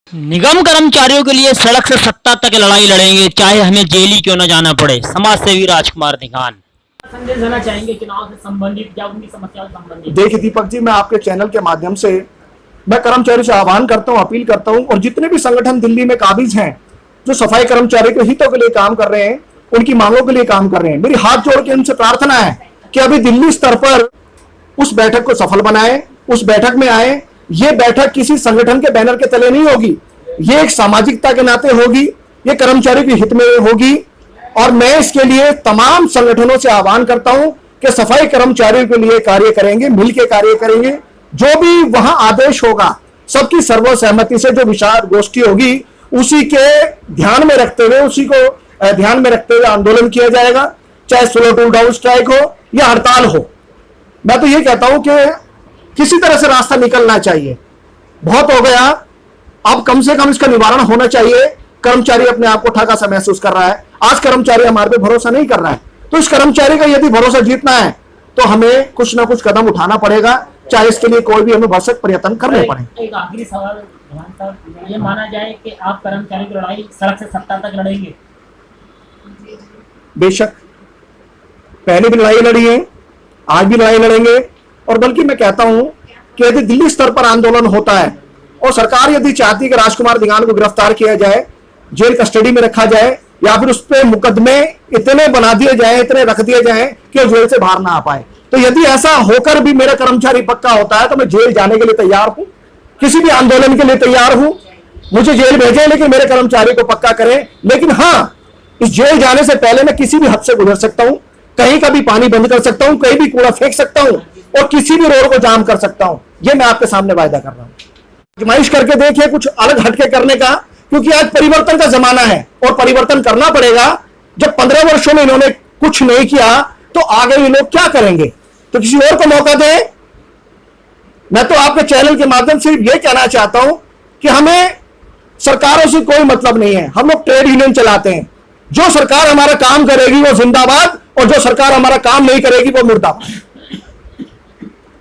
निगम कर्मचारियों के लिए सड़क से सत्ता तक लड़ाई लड़ेंगे, चाहे हमें जेल ही क्यों न जाना पड़े। समाज सेवी राजकुमार निघान संदेश देना चाहेंगे चुनाव से संबंधित या उनकी समस्याओं से संबंधित। देखिए दीपक जी, मैं आपके चैनल के माध्यम से मैं कर्मचारी से आह्वान करता हूं, अपील करता हूं, और जितने भी संगठन दिल्ली में काबिज हैं जो सफाई कर्मचारी के हितों के लिए काम कर रहे हैं, उनकी मांगों के लिए काम कर रहे हैं, मेरी हाथ जोड़ के उनसे प्रार्थना है कि अभी दिल्ली स्तर पर उस बैठक को सफल बनाए, उस बैठक में आए। ये बैठक किसी संगठन के बैनर के तले नहीं होगी, ये एक सामाजिकता के नाते होगी, ये कर्मचारी के हित में होगी। और मैं इसके लिए तमाम संगठनों से आह्वान करता हूं कि सफाई कर्मचारियों के लिए कार्य करेंगे, मिलकर कार्य करेंगे। जो भी वहां आदेश होगा, सबकी सर्वसहमति से जो विचार गोष्ठी होगी, उसी के ध्यान में रखते हुए, उसी को ध्यान में रखते हुए आंदोलन किया जाएगा, चाहे स्लो टू डाउन स्ट्राइक हो या हड़ताल हो। मैं तो ये कहता हूं कि किसी तरह से रास्ता निकलना चाहिए, बहुत हो गया, अब कम से कम इसका निवारण होना चाहिए। कर्मचारी अपने आप को ठगा सा महसूस कर रहा है, आज कर्मचारी हमारे पे भरोसा नहीं कर रहा है, तो इस कर्मचारी का यदि भरोसा जीतना है तो हमें कुछ ना कुछ कदम उठाना पड़ेगा, चाहे इसके लिए कोई भी हमें भरसक प्रयत्न करने पड़े। एक आखिरी सवाल, ये माना जाए कि आप कर्मचारी की लड़ाई सड़क से सत्ता तक लड़ेंगे? बेशक, पहले भी लड़ाई लड़ी है, आज भी लड़ाई लड़ेंगे। और बल्कि मैं कहता हूं कि यदि दिल्ली स्तर पर आंदोलन होता है और सरकार यदि चाहती है कि राजकुमार निघान को गिरफ्तार किया जाए, जेल कस्टडी में रखा जाए, या फिर उस पर मुकदमे इतने बना दिए जाए, इतने रख दिए जाए कि वो जेल से बाहर ना आ पाए, तो यदि ऐसा होकर भी मेरा कर्मचारी पक्का होता है तो मैं जेल जाने के लिए तैयार हूं, किसी भी आंदोलन के लिए तैयार हूं। मुझे जेल भेजें, लेकिन मेरे कर्मचारी को पक्का करें। लेकिन हाँ, इस जेल जाने से पहले मैं किसी भी हद से गुजर सकता हूं, कहीं का भी पानी बंद कर सकता हूं, कहीं भी कूड़ा फेंक सकता हूं, और किसी भी रोड को जाम कर सकता हूं। ये मैं आपके सामने वायदा कर रहा हूं। आजमाइश करके देखिए कुछ अलग हटके करने का, क्योंकि आज परिवर्तन का जमाना है और परिवर्तन करना पड़ेगा। जब 15 वर्षों में इन्होंने कुछ नहीं किया तो आगे ये लोग क्या करेंगे? तो किसी और को मौका दें। मैं तो आपके चैनल के माध्यम से ये कहना चाहता हूं कि हमें सरकारों से कोई मतलब नहीं है, हम लोग ट्रेड यूनियन चलाते हैं। जो सरकार हमारा काम करेगी वो जिंदाबाद, और जो सरकार हमारा काम नहीं करेगी वो मुर्दाबाद।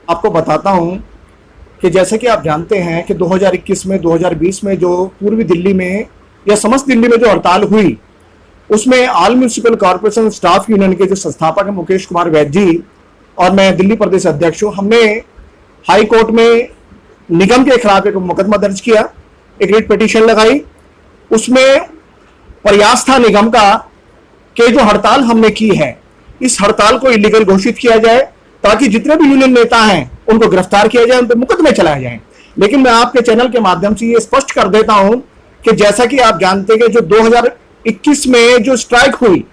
आपको बताता हूं कि जैसे कि आप जानते हैं कि 2021 में 2020 में जो पूर्वी दिल्ली में या समस्त दिल्ली में जो हड़ताल हुई, उसमें all municipal corporation staff union के जो संस्थापक हैं मुकेश कुमार वैद्य जी और मैं दिल्ली प्रदेश अध्यक्ष हूं, हमने हाई कोर्ट में निगम के खिलाफ एक मुकदमा दर्ज किया, एक रिट पिटीशन लगाई। उसमें प्रयास था निगम का कि जो हड़ताल हमने की है, इस हड़ताल को इलीगल घोषित किया जाए, ताकि जितने भी यूनियन नेता हैं उनको गिरफ्तार किया जाए, उन पर मुकदमे चलाए जाएं। लेकिन मैं आपके चैनल के माध्यम से ये स्पष्ट कर देता हूं कि जैसा कि आप जानते हैं कि जो 2021 में जो स्ट्राइक हुई,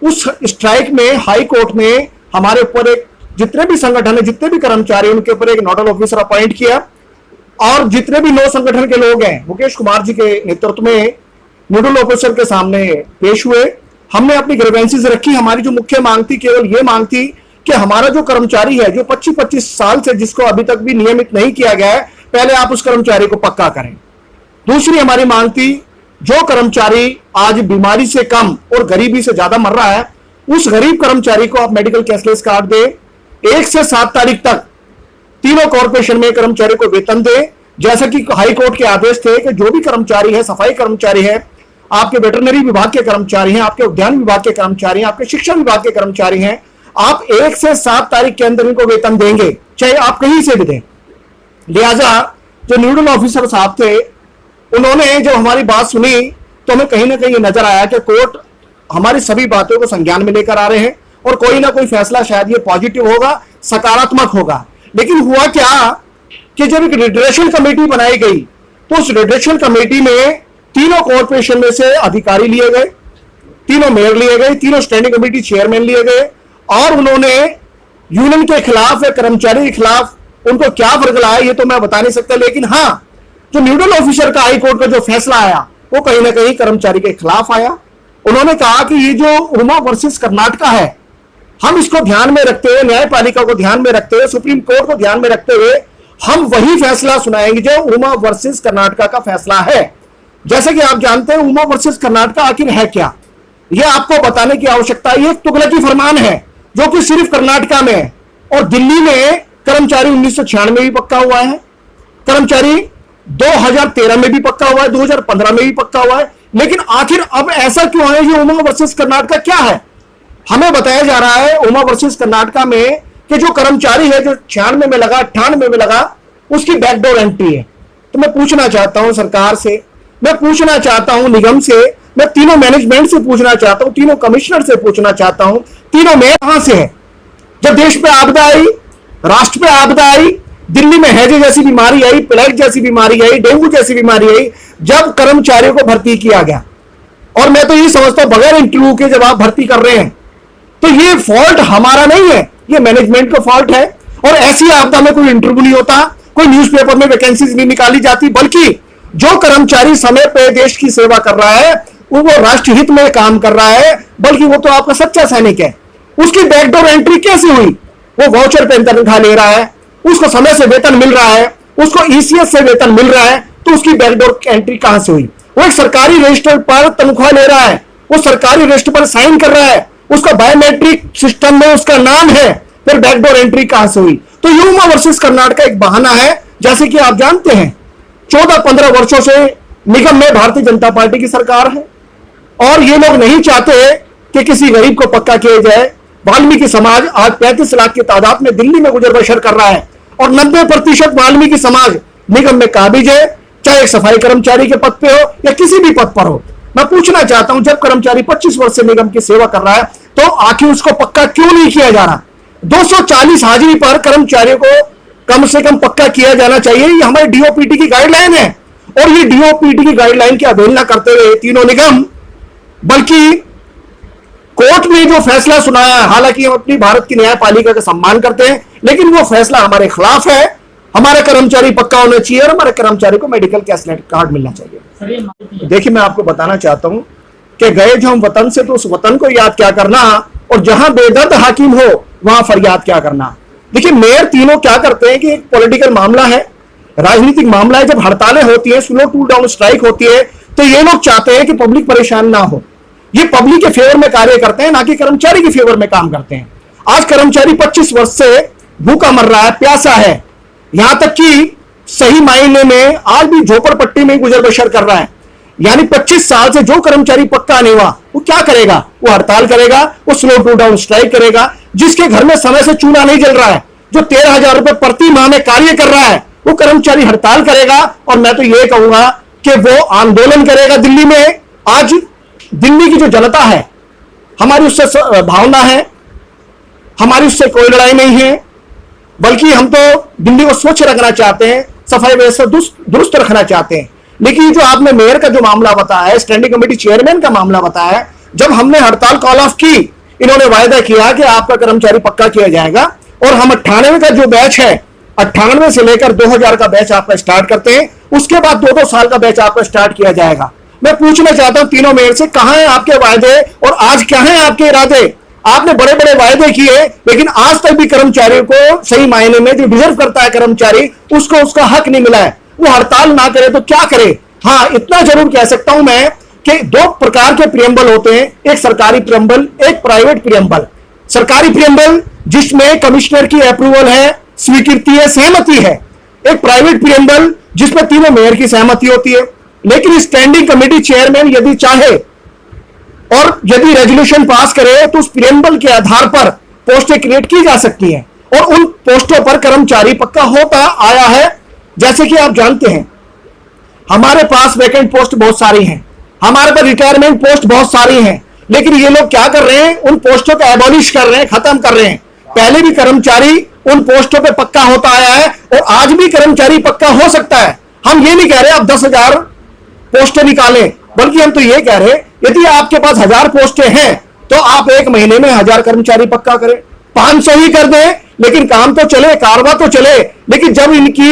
उस स्ट्राइक में हाई कोर्ट ने हमारे ऊपर एक, जितने भी संगठन है, जितने भी कर्मचारी, उनके ऊपर एक नोडल ऑफिसर अपॉइंट किया, और जितने भी 9 संगठन के लोग हैं मुकेश कुमार जी के नेतृत्व में नोडल ऑफिसर के सामने पेश हुए। हमने अपनी ग्रीवेंसेस रखी। हमारी जो मुख्य मांग थी, केवल ये मांग थी कि हमारा जो कर्मचारी है, जो 25-25 साल से जिसको अभी तक भी नियमित नहीं किया गया है, पहले आप उस कर्मचारी को पक्का करें। दूसरी हमारी मांग थी, जो कर्मचारी आज बीमारी से कम और गरीबी से ज्यादा मर रहा है, उस गरीब कर्मचारी को आप मेडिकल कैशलेस कार्ड दे, 1 से 7 तारीख तक तीनों कॉर्पोरेशन में कर्मचारी को वेतन दे। जैसा कि हाई कोर्ट के आदेश थे कि जो भी कर्मचारी है, सफाई कर्मचारी है, आपके वेटरनरी विभाग के कर्मचारी हैं, आपके उद्यान विभाग के कर्मचारी हैं, आपके शिक्षा विभाग के कर्मचारी हैं, आप 1 से 7 तारीख के अंदर इनको वेतन देंगे, चाहे आप कहीं से भी दें। लिहाजा जो नोडल ऑफिसर साहब थे, उन्होंने जब हमारी बात सुनी तो हमें कहीं ना कहीं नजर आया कि कोर्ट हमारी सभी बातों को संज्ञान में लेकर आ रहे हैं और कोई ना कोई फैसला शायद ये पॉजिटिव होगा, सकारात्मक होगा। लेकिन हुआ क्या कि जब एक रिड्रेशन कमेटी बनाई गई, तो उस रिड्रेशन कमेटी में तीनों कॉर्पोरेशन में से अधिकारी लिए गए, तीनों मेयर लिए गए, तीनों स्टैंडिंग कमेटी चेयरमैन लिए गए, और उन्होंने यूनियन के खिलाफ या कर्मचारी के खिलाफ उनको क्या फर्क लाया ये तो मैं बता नहीं सकता। लेकिन हाँ, जो नोडल ऑफिसर का हाई कोर्ट का जो फैसला आया वो कहीं ना कहीं कर्मचारी के खिलाफ आया। उन्होंने कहा कि ये जो उमा वर्सेस कर्नाटका है, हम इसको ध्यान में रखते हुए, न्यायपालिका को ध्यान में रखते हुए, सुप्रीम कोर्ट को ध्यान में रखते हुए हम वही फैसला सुनाएंगे जो उमा वर्सेस कर्नाटका का फैसला है। जैसे कि आप जानते हैं उमा वर्सेस कर्नाटका आखिर है क्या, यह आपको बताने की आवश्यकता है। एक तुगलकी फरमान है जो कि सिर्फ कर्नाटका में है, और दिल्ली में कर्मचारी 1996 में भी पक्का हुआ है। कर्मचारी 2013 में भी पक्का हुआ है, 2015 में भी पक्का हुआ है, लेकिन आखिर अब ऐसा क्यों है? ये उमा वर्सेस कर्नाटक क्या है? हमें बताया जा रहा है उमा वर्सेस कर्नाटक में कि जो कर्मचारी है, जो 96 में लगा, 98 में लगा, उसकी बैकडोर एंट्री है। तो मैं पूछना चाहता हूं सरकार से, मैं पूछना चाहता हूं निगम से, मैं तीनों मैनेजमेंट से पूछना चाहता हूं, तीनों कमिश्नर से पूछना चाहता हूं, तीनों मेयर कहां से है? जब देश पे आपदा आई, राष्ट्र पे आपदा आई, दिल्ली में हैजे जैसी बीमारी आई, प्लेग जैसी बीमारी आई, डेंगू जैसी बीमारी आई, जब कर्मचारियों को भर्ती किया गया, और मैं तो ये समझता हूं बगैर इंटरव्यू के जब आप भर्ती कर रहे हैं, तो ये फॉल्ट हमारा नहीं है, ये मैनेजमेंट का फॉल्ट है। और ऐसी आपदा में कोई इंटरव्यू नहीं होता, कोई न्यूज़पेपर में वैकेंसीज नहीं निकाली जाती, बल्कि जो कर्मचारी समय पे देश की सेवा कर रहा है, वो राष्ट्र हित में काम कर रहा है, बल्कि वो तो आपका सच्चा सैनिक है। उसकी बैकडोर एंट्री कैसे हुई? वो वाउचर पे तनख्वाह ले रहा है, उसको समय से वेतन मिल रहा है, उसको ईसीएस से वेतन मिल रहा है, तो उसकी बैकडोर एंट्री कहां से हुई? वो एक सरकारी रजिस्टर पर तनख्वाह ले रहा है, वो सरकारी रजिस्टर पर साइन कर रहा है, उसका बायोमेट्रिक सिस्टम में उसका नाम है, फिर बैकडोर एंट्री कहां से हुई? तो यूमा वर्सेस कर्नाटक एक बहाना है। जैसे कि आप जानते हैं 14-15 वर्षों से निगम में भारतीय जनता पार्टी की सरकार है, और ये लोग नहीं चाहते कि किसी गरीब को पक्का किया जाए। वाल्मीकि समाज आज 35 लाख की तादाद में दिल्ली में गुजर बसर कर रहा है, और 90% वाल्मीकि समाज निगम में काबिज है, चाहे एक सफाई कर्मचारी के पद पे हो या किसी भी पद पर हो। मैं पूछना चाहता हूं, जब कर्मचारी 25 वर्ष से निगम की सेवा कर रहा है, तो आखिर उसको पक्का क्यों नहीं किया जा रहा? 240 हाजिरी पर कर्मचारियों को कम से कम पक्का किया जाना चाहिए। ये हमारे डीओपीटी की गाइडलाइन है, और ये डीओपीटी की गाइडलाइन की अवहेलना करते हुए तीनों निगम, बल्कि कोर्ट ने जो फैसला सुनाया, हालांकि हम अपनी भारत की न्यायपालिका का सम्मान करते हैं, लेकिन वो फैसला हमारे खिलाफ है। हमारे कर्मचारी पक्का होना चाहिए, और हमारे कर्मचारी को मेडिकल कैशलेट कार्ड मिलना चाहिए। देखिए, मैं आपको बताना चाहता हूं कि गए जो हम वतन से, तो उस वतन को याद क्या करना, और जहां बेदर्द हाकिम हो वहां फरियाद क्या करना। देखिए, मेयर तीनों क्या करते हैं कि एक पॉलिटिकल मामला है, राजनीतिक मामला है, जब हड़तालें होती है, स्लो टू डाउन स्ट्राइक होती है, तो ये लोग चाहते हैं कि पब्लिक परेशान ना हो। ये पब्लिक के फेवर में कार्य करते हैं, ना कि कर्मचारी के फेवर में काम करते हैं। आज कर्मचारी 25 वर्ष से भूखा मर रहा है, प्यासा है, यहां तक कि सही मायने में आज भी झोपड़पट्टी में गुजर बसर कर रहा है। यानी 25 साल से जो कर्मचारी पक्का नहीं हुआ, वो क्या करेगा? वो हड़ताल करेगा, वो स्लो टू डाउन स्ट्राइक करेगा। जिसके घर में समय से चूल्हा नहीं जल रहा है, जो 13,000 रुपए प्रति माह में कार्य कर रहा है, वो कर्मचारी हड़ताल करेगा। और मैं तो ये कहूंगा कि वो आंदोलन करेगा दिल्ली में। आज दिल्ली की जो जनता है, हमारी उससे भावना है, हमारी उससे कोई लड़ाई नहीं है, बल्कि हम तो दिल्ली को स्वच्छ रखना चाहते हैं, सफाई व्यवस्था दुरुस्त रखना चाहते हैं। लेकिन जो आपने मेयर का जो मामला बताया है, स्टैंडिंग कमेटी चेयरमैन का मामला बताया, जब हमने हड़ताल कॉल ऑफ की, इन्होंने वायदा किया कि आपका कर्मचारी पक्का किया जाएगा, और हम 98 का जो बैच है, 98 से लेकर 2000 का बैच आपका स्टार्ट करते हैं, उसके बाद 2-2 साल का बैच आपका स्टार्ट किया जाएगा। मैं पूछना चाहता हूं तीनों मेयर से, कहां है आपके वायदे और आज क्या है आपके इरादे? आपने बड़े बड़े वायदे किए, लेकिन आज तक भी कर्मचारियों को सही मायने में जो डिजर्व करता है कर्मचारी, उसको उसका हक नहीं मिला है। वो हड़ताल ना करे तो क्या करे? हाँ, इतना जरूर कह सकता हूं मैं कि 2 प्रकार के प्रियम्बल होते हैं, एक सरकारी प्रियम्बल, एक प्राइवेट प्रियम्बल। सरकारी प्रियम्बल जिसमें कमिश्नर की अप्रूवल है, स्वीकृति है, सहमति है। एक प्राइवेट प्रियम्बल जिसमें तीनों मेयर की सहमति होती है। लेकिन स्टैंडिंग कमेटी चेयरमैन यदि चाहे और यदि रेजोल्यूशन पास करे, तो उस प्रियम्बल के आधार पर पोस्टें क्रिएट की जा सकती हैं, और उन पोस्टों पर कर्मचारी पक्का होता आया है। जैसे कि आप जानते हैं, हमारे पास वैकेंट पोस्ट बहुत सारी हैं, हमारे पास रिटायरमेंट पोस्ट बहुत सारी हैं, लेकिन ये लोग क्या कर रहे हैं? उन पोस्टों को एबॉलिश कर रहे हैं, खत्म कर रहे हैं। पहले भी कर्मचारी उन पोस्टों पे पक्का होता आया है, और आज भी कर्मचारी पक्का हो सकता है। हम ये नहीं कह रहे आप 10,000 पोस्टें निकालें, बल्कि हम तो ये कह रहे यदि आपके पास 1000 पोस्टें हैं, तो आप 1 महीने में 1000 कर्मचारी पक्का करें, 500 ही कर दें, लेकिन काम तो चले, कारवा तो चले। लेकिन जब इनकी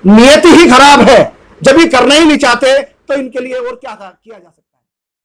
नियति ही खराब है, जब ये करना ही नहीं चाहते, तो इनके लिए और क्या किया जा सकता है?